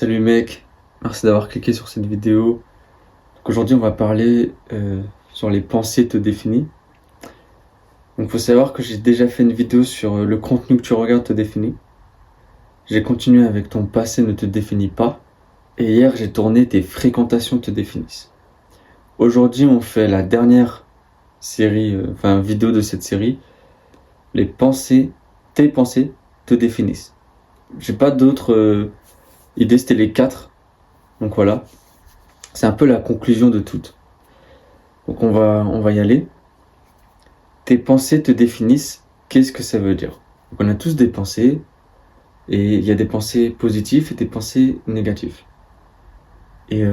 Salut mec, merci d'avoir cliqué sur cette vidéo. Aujourd'hui on va parler sur les pensées te définissent. Donc faut savoir que j'ai déjà fait une vidéo sur le contenu que tu regardes te définit. J'ai continué avec ton passé ne te définit pas. Et hier j'ai tourné tes fréquentations te définissent. Aujourd'hui on fait la dernière série, vidéo de cette série. Les pensées, tes pensées te définissent. J'ai pas d'autres idées, c'était les 4. Donc voilà. C'est un peu la conclusion de toutes. Donc on va y aller. Tes pensées te définissent, qu'est-ce que ça veut dire? Donc on a tous des pensées, et il y a des pensées positives et des pensées négatives. Et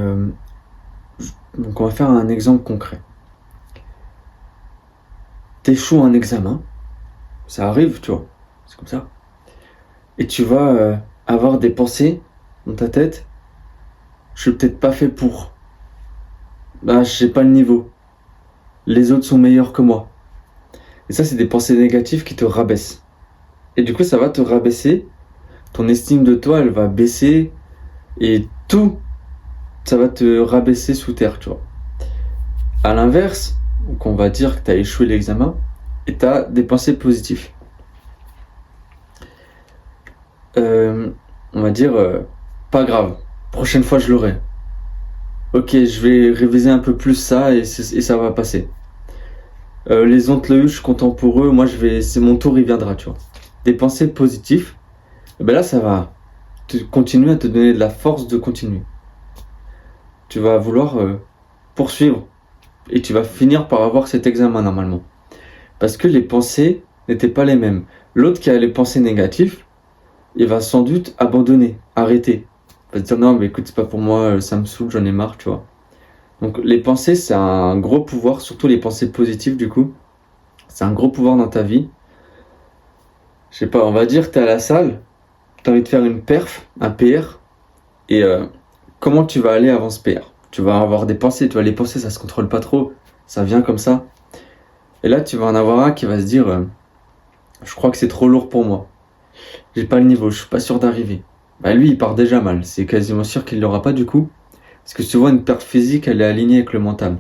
donc on va faire un exemple concret. T'échoues un examen, ça arrive, tu vois, c'est comme ça. Et tu vas avoir des pensées dans ta tête, je suis peut-être pas fait pour. Bah, j'ai pas le niveau. Les autres sont meilleurs que moi. Et ça, c'est des pensées négatives qui te rabaissent. Et du coup, ça va te rabaisser. Ton estime de toi, elle va baisser. Et tout, ça va te rabaisser sous terre, tu vois. À l'inverse, donc on va dire que tu as échoué l'examen et tu as des pensées positives. On va dire, pas grave, prochaine fois je l'aurai. Ok, je vais réviser un peu plus ça et ça va passer. Les autres l'ont eu, je suis content pour eux, moi c'est mon tour, il viendra, tu vois. Des pensées positives, ben là ça va continuer à te donner de la force de continuer. Tu vas vouloir poursuivre et tu vas finir par avoir cet examen normalement. Parce que les pensées n'étaient pas les mêmes. L'autre qui a les pensées négatives, il va sans doute abandonner, arrêter. Il va se dire non mais écoute c'est pas pour moi, ça me saoule, j'en ai marre, tu vois. Donc les pensées c'est un gros pouvoir, surtout les pensées positives du coup. C'est un gros pouvoir dans ta vie. Je sais pas, on va dire que t'es à la salle, t'as envie de faire une perf, un PR, et comment tu vas aller avant ce PR? Tu vas avoir des pensées, tu vois, les pensées ça se contrôle pas trop, ça vient comme ça. Et là tu vas en avoir un qui va se dire je crois que c'est trop lourd pour moi. J'ai pas le niveau, je suis pas sûr d'arriver. Bah lui, il part déjà mal. C'est quasiment sûr qu'il l'aura pas du coup. Parce que souvent, une perte physique, elle est alignée avec le mental.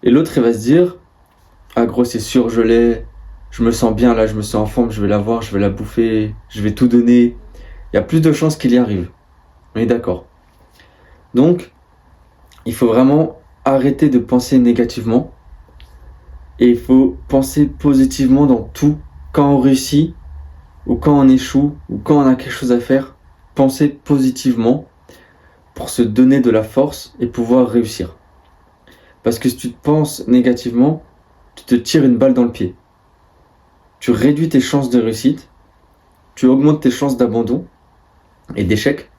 Et l'autre, il va se dire, ah gros, c'est sûr, je l'ai. Je me sens bien là, je me sens en forme, je vais la voir, je vais la bouffer, je vais tout donner. Il y a plus de chances qu'il y arrive. On est d'accord. Donc, il faut vraiment arrêter de penser négativement. Et il faut penser positivement dans tout. Quand on réussit, ou quand on échoue, ou quand on a quelque chose à faire, penser positivement pour se donner de la force et pouvoir réussir. Parce que si tu te penses négativement, tu te tires une balle dans le pied. Tu réduis tes chances de réussite, tu augmentes tes chances d'abandon et d'échec,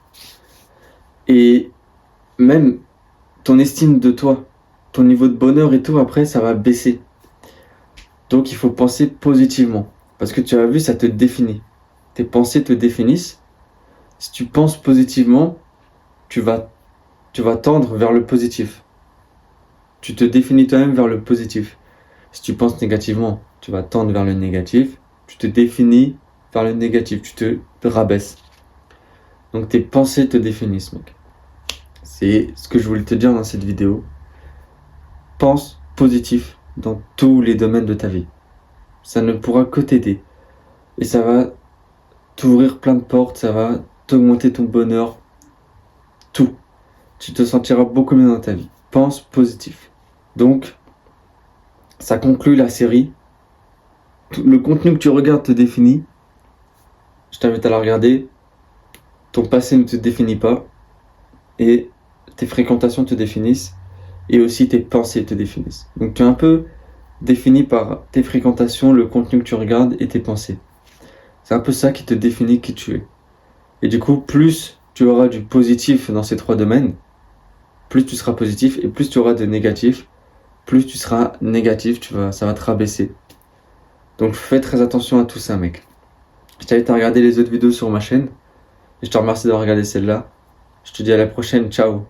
et même ton estime de toi, ton niveau de bonheur et tout, après, ça va baisser. Donc il faut penser positivement. Parce que tu as vu, ça te définit. Tes pensées te définissent. Si tu penses positivement, tu vas tendre vers le positif. Tu te définis toi-même vers le positif. Si tu penses négativement, tu vas tendre vers le négatif. Tu te définis vers le négatif. Tu te rabaisses. Donc tes pensées te définissent, mec. C'est ce que je voulais te dire dans cette vidéo. Pense positif dans tous les domaines de ta vie. Ça ne pourra que t'aider. Et ça va t'ouvrir plein de portes. Ça va t'augmenter ton bonheur. Tout. Tu te sentiras beaucoup mieux dans ta vie. Pense positif. Donc, ça conclut la série. Le contenu que tu regardes te définit. Je t'invite à la regarder. Ton passé ne te définit pas. Et tes fréquentations te définissent. Et aussi tes pensées te définissent. Donc tu es un peu défini par tes fréquentations, le contenu que tu regardes et tes pensées. C'est un peu ça qui te définit qui tu es. Et du coup, plus tu auras du positif dans ces 3 domaines, plus tu seras positif, et plus tu auras de négatif, plus tu seras négatif, ça va te rabaisser. Donc fais très attention à tout ça, mec. Je t'invite à regarder les autres vidéos sur ma chaîne. Et je te remercie d'avoir regardé celle-là. Je te dis à la prochaine, ciao.